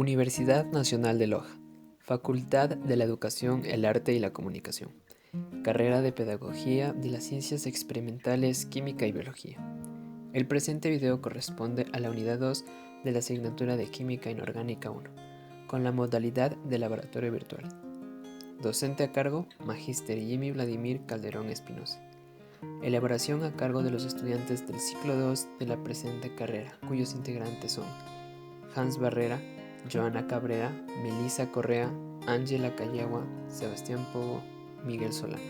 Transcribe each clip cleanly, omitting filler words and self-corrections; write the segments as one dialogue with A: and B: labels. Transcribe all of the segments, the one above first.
A: Universidad Nacional de Loja, Facultad de la Educación, el Arte y la Comunicación, Carrera de Pedagogía de las Ciencias Experimentales, Química y Biología. El presente video corresponde a la unidad 2 de la asignatura de Química Inorgánica 1, con la modalidad de laboratorio virtual. Docente a cargo, Magíster Jimmy Vladimir Calderón Espinosa. Elaboración a cargo de los estudiantes del ciclo 2 de la presente carrera, cuyos integrantes son Hans Barrera, Joana Cabrera, Melissa Correa, Ángela Cayagua, Sebastián Pogo, Miguel Solano.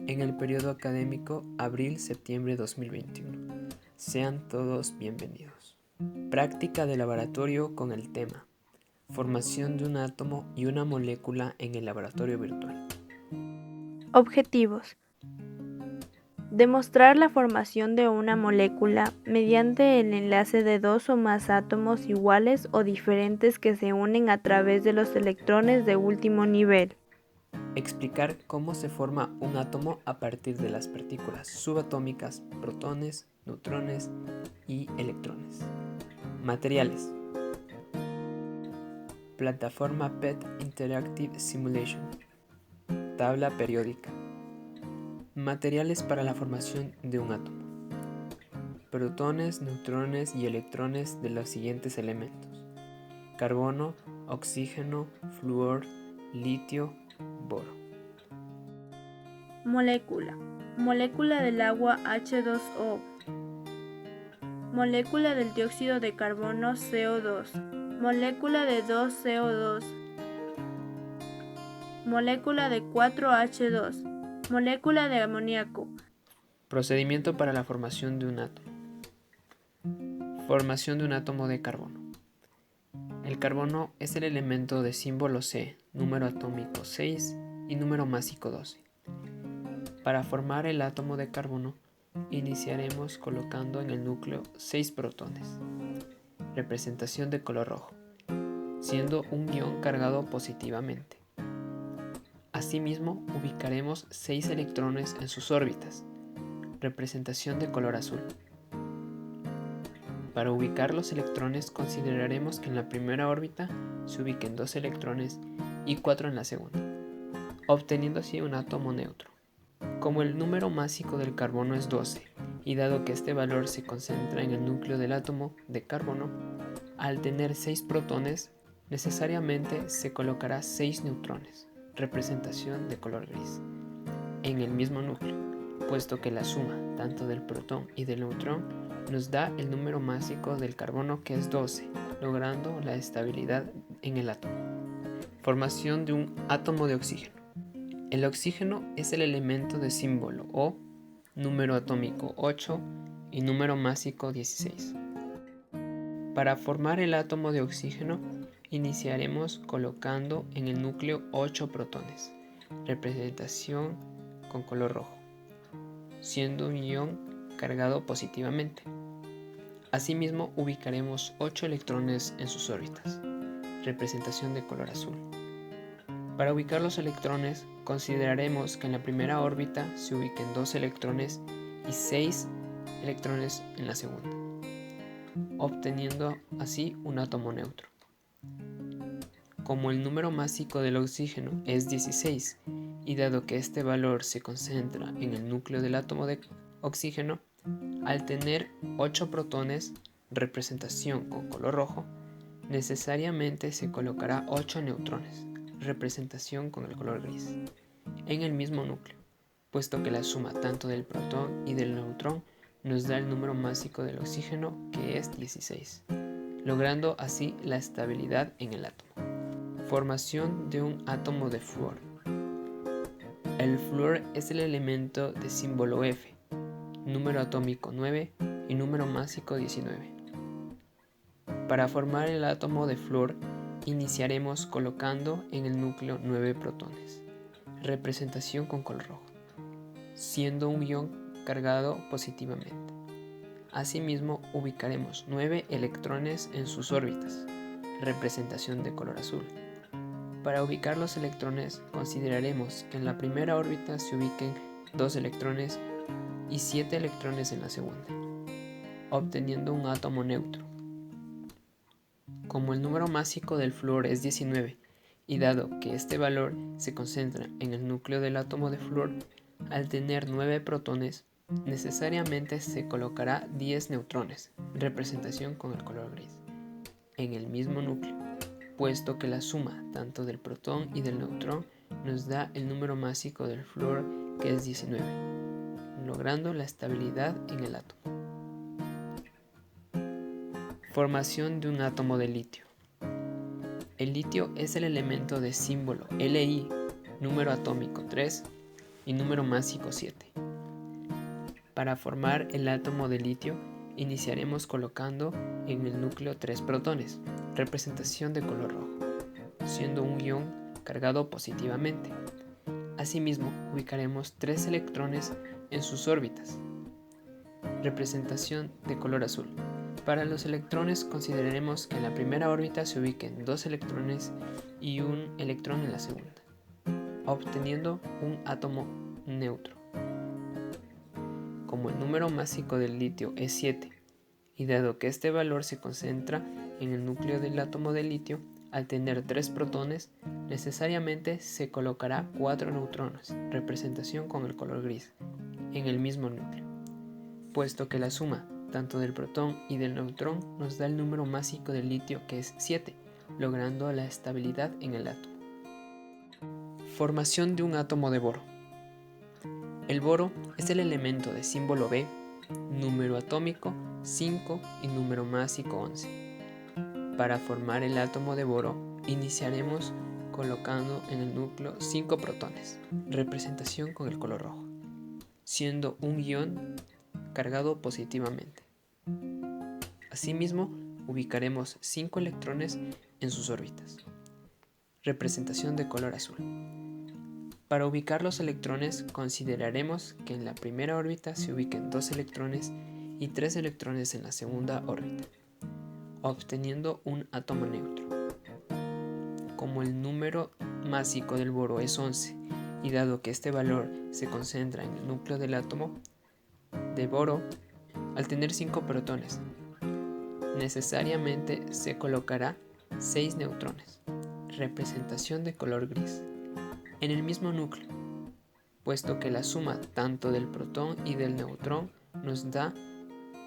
A: En el periodo académico abril-septiembre 2021. Sean todos bienvenidos. Práctica de laboratorio con el tema Formación de un átomo y una molécula en el laboratorio virtual.
B: Objetivos. Demostrar la formación de una molécula mediante el enlace de dos o más átomos iguales o diferentes que se unen a través de los electrones de último nivel.
A: Explicar cómo se forma un átomo a partir de las partículas subatómicas, protones, neutrones y electrones. Materiales. Plataforma PET Interactive Simulation. Tabla periódica. Materiales para la formación de un átomo. Protones, neutrones y electrones de los siguientes elementos: carbono, oxígeno, flúor, litio, boro.
B: Molécula. Molécula del agua H2O. Molécula del dióxido de carbono CO2. Molécula de 2CO2. Molécula de 4H2. Molécula de amoníaco.
A: Procedimiento para la formación de un átomo. Formación de un átomo de carbono. El carbono es el elemento de símbolo C, número atómico 6 y número másico 12. Para formar el átomo de carbono, iniciaremos colocando en el núcleo 6 protones, representación de color rojo, siendo un ion cargado positivamente. Asimismo, ubicaremos 6 electrones en sus órbitas, representación de color azul. Para ubicar los electrones, consideraremos que en la primera órbita se ubiquen 2 electrones y 4 en la segunda, obteniendo así un átomo neutro. Como el número másico del carbono es 12, y dado que este valor se concentra en el núcleo del átomo de carbono, al tener 6 protones, necesariamente se colocará 6 neutrones, representación de color gris, en el mismo núcleo, puesto que la suma tanto del protón y del neutrón nos da el número másico del carbono, que es 12, logrando la estabilidad en el átomo. Formación de un átomo de oxígeno. El oxígeno es el elemento de símbolo O, número atómico 8 y número másico 16. Para formar el átomo de oxígeno, iniciaremos colocando en el núcleo 8 protones, representación con color rojo, siendo un ion cargado positivamente. Asimismo, ubicaremos 8 electrones en sus órbitas, representación de color azul. Para ubicar los electrones, consideraremos que en la primera órbita se ubiquen 2 electrones y 6 electrones en la segunda, obteniendo así un átomo neutro. Como el número másico del oxígeno es 16, y dado que este valor se concentra en el núcleo del átomo de oxígeno, al tener 8 protones, representación con color rojo, necesariamente se colocará 8 neutrones, representación con el color gris, en el mismo núcleo, puesto que la suma tanto del protón y del neutrón nos da el número másico del oxígeno, que es 16, logrando así la estabilidad en el átomo. Formación de un átomo de flúor. El flúor es el elemento de símbolo F, número atómico 9 y número másico 19. Para formar el átomo de flúor, iniciaremos colocando en el núcleo 9 protones, representación con color rojo, siendo un ion cargado positivamente. Asimismo, ubicaremos 9 electrones en sus órbitas, representación de color azul. Para ubicar los electrones, consideraremos que en la primera órbita se ubiquen 2 electrones y 7 electrones en la segunda, obteniendo un átomo neutro. Como el número másico del flúor es 19, y dado que este valor se concentra en el núcleo del átomo de flúor, al tener 9 protones, necesariamente se colocará 10 neutrones, representación con el color gris, en el mismo núcleo, puesto que la suma tanto del protón y del neutrón nos da el número másico del flúor, que es 19, logrando la estabilidad en el átomo. Formación de un átomo de litio. El litio es el elemento de símbolo Li, número atómico 3 y número másico 7. Para formar el átomo de litio, iniciaremos colocando en el núcleo 3 protones, representación de color rojo, siendo un ion cargado positivamente. Asimismo, ubicaremos 3 electrones en sus órbitas, representación de color azul. Para los electrones consideraremos que en la primera órbita se ubiquen 2 electrones y un electrón en la segunda, obteniendo un átomo neutro. Como el número másico del litio es 7, y dado que este valor se concentra en el núcleo del átomo de litio, al tener 3 protones, necesariamente se colocará 4 neutrones, representación con el color gris, en el mismo núcleo, puesto que la suma tanto del protón y del neutrón nos da el número másico del litio, que es 7, logrando la estabilidad en el átomo. Formación de un átomo de boro. El boro es el elemento de símbolo B, número atómico 5 y número másico 11. Para formar el átomo de boro, iniciaremos colocando en el núcleo 5 protones, representación con el color rojo, siendo un ion cargado positivamente. Asimismo, ubicaremos 5 electrones en sus órbitas, representación de color azul. Para ubicar los electrones, consideraremos que en la primera órbita se ubiquen 2 electrones y 3 electrones en la segunda órbita, obteniendo un átomo neutro. Como el número másico del boro es 11, y dado que este valor se concentra en el núcleo del átomo de boro, al tener 5 protones, necesariamente se colocará 6 neutrones, representación de color gris, en el mismo núcleo, puesto que la suma tanto del protón y del neutrón nos da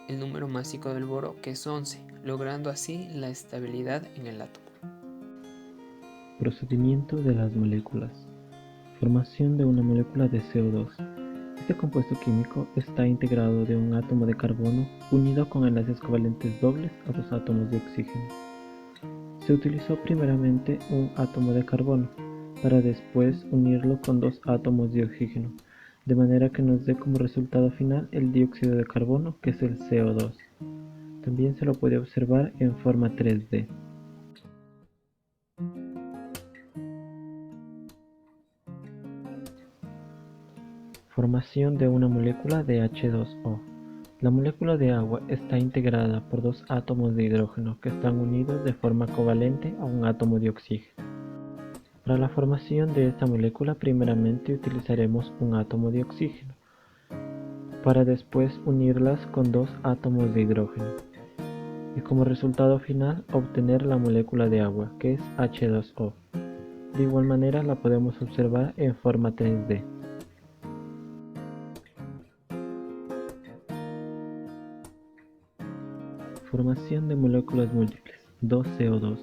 A: el número másico del boro, que es 11, logrando así la estabilidad en el átomo.
C: Procedimiento de las moléculas. Formación de una molécula de CO2. Este compuesto químico está integrado de un átomo de carbono unido con enlaces covalentes dobles a 2 átomos de oxígeno. Se utilizó primeramente un átomo de carbono para después unirlo con 2 átomos de oxígeno, de manera que nos dé como resultado final el dióxido de carbono, que es el CO2. También se lo puede observar en forma 3D. Formación de una molécula de H2O. La molécula de agua está integrada por 2 átomos de hidrógeno que están unidos de forma covalente a un átomo de oxígeno. Para la formación de esta molécula primeramente utilizaremos un átomo de oxígeno, para después unirlas con 2 átomos de hidrógeno, y como resultado final obtener la molécula de agua, que es H2O. De igual manera la podemos observar en forma 3D. Formación de moléculas múltiples, 2CO2.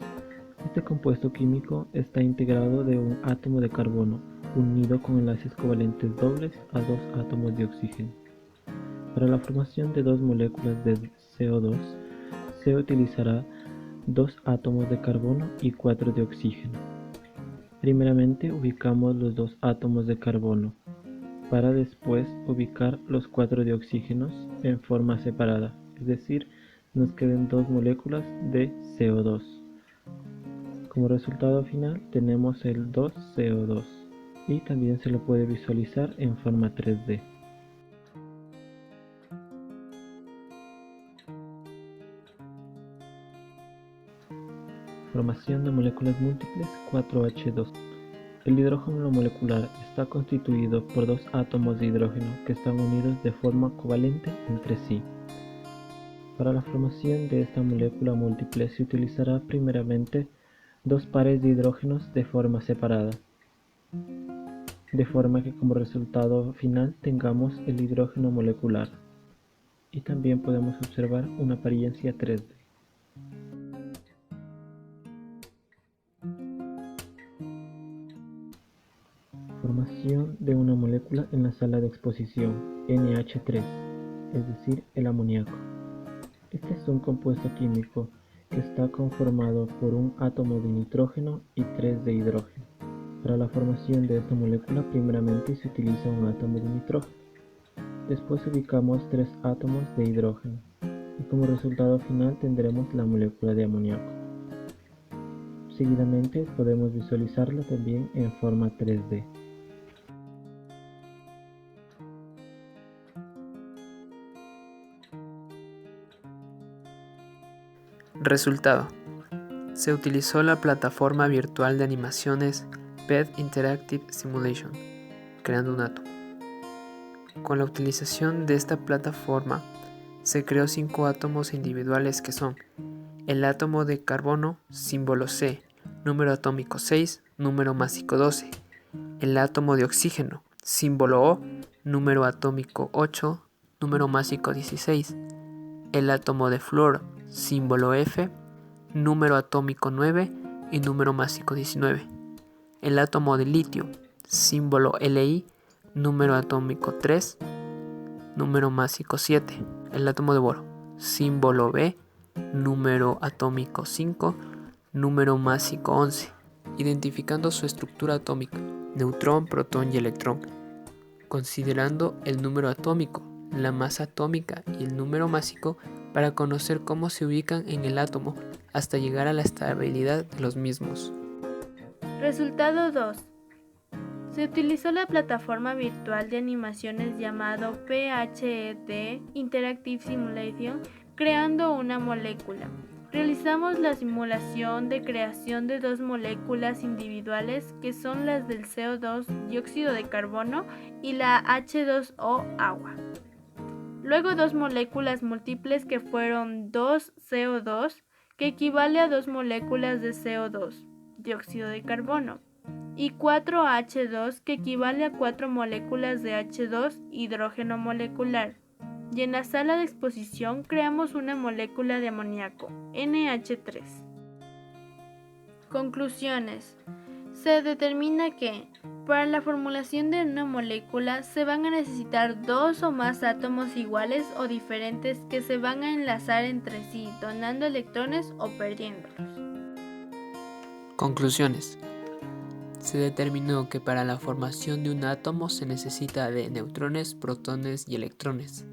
C: Este compuesto químico está integrado de un átomo de carbono unido con enlaces covalentes dobles a 2 átomos de oxígeno. Para la formación de 2 moléculas de CO2 se utilizará 2 átomos de carbono y 4 de oxígeno. Primeramente ubicamos los 2 átomos de carbono, para después ubicar los 4 de oxígenos en forma separada, es decir, nos queden 2 moléculas de CO2. Como resultado final tenemos el 2CO2 y también se lo puede visualizar en forma 3D. Formación de moléculas múltiples 4H2. El hidrógeno molecular está constituido por 2 átomos de hidrógeno que están unidos de forma covalente entre sí. Para la formación de esta molécula múltiple se utilizará primeramente dos pares de hidrógenos de forma separada, de forma que como resultado final tengamos el hidrógeno molecular. Y también podemos observar una apariencia 3D. Formación de una molécula en la sala de exposición, NH3, es decir, el amoníaco. Este es un compuesto químico que está conformado por un átomo de nitrógeno y 3 de hidrógeno. Para la formación de esta molécula primeramente se utiliza un átomo de nitrógeno. Después ubicamos 3 átomos de hidrógeno y como resultado final tendremos la molécula de amoníaco. Seguidamente podemos visualizarla también en forma 3D.
A: Resultado. Se utilizó la plataforma virtual de animaciones PET Interactive Simulation, creando un átomo. Con la utilización de esta plataforma, se creó 5 átomos individuales que son el átomo de carbono, símbolo C, número atómico 6, número másico 12, el átomo de oxígeno, símbolo O, número atómico 8, número másico 16, el átomo de flúor, símbolo F, número atómico 9 y número másico 19, el átomo de litio, símbolo Li, número atómico 3, número másico 7, el átomo de boro, símbolo B, número atómico 5, número másico 11, identificando su estructura atómica, neutrón, protón y electrón, considerando el número atómico, la masa atómica y el número másico para conocer cómo se ubican en el átomo hasta llegar a la estabilidad de los mismos.
B: Resultado 2. Se utilizó la plataforma virtual de animaciones llamado PHET Interactive Simulation, creando una molécula. Realizamos la simulación de creación de 2 moléculas individuales que son las del CO2, dióxido de carbono, y la H2O, agua. Luego 2 moléculas múltiples que fueron 2 CO2, que equivale a 2 moléculas de CO2, dióxido de carbono, y 4 H2, que equivale a 4 moléculas de H2, hidrógeno molecular. Y en la sala de exposición creamos una molécula de amoníaco, NH3. Conclusiones. Se determina que, para la formulación de una molécula, se van a necesitar 2 o más átomos iguales o diferentes que se van a enlazar entre sí, donando electrones o perdiéndolos.
A: Conclusiones. Se determinó que para la formación de un átomo se necesita de neutrones, protones y electrones.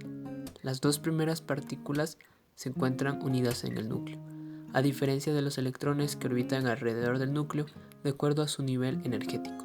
A: Las 2 primeras partículas se encuentran unidas en el núcleo, a diferencia de los electrones que orbitan alrededor del núcleo de acuerdo a su nivel energético.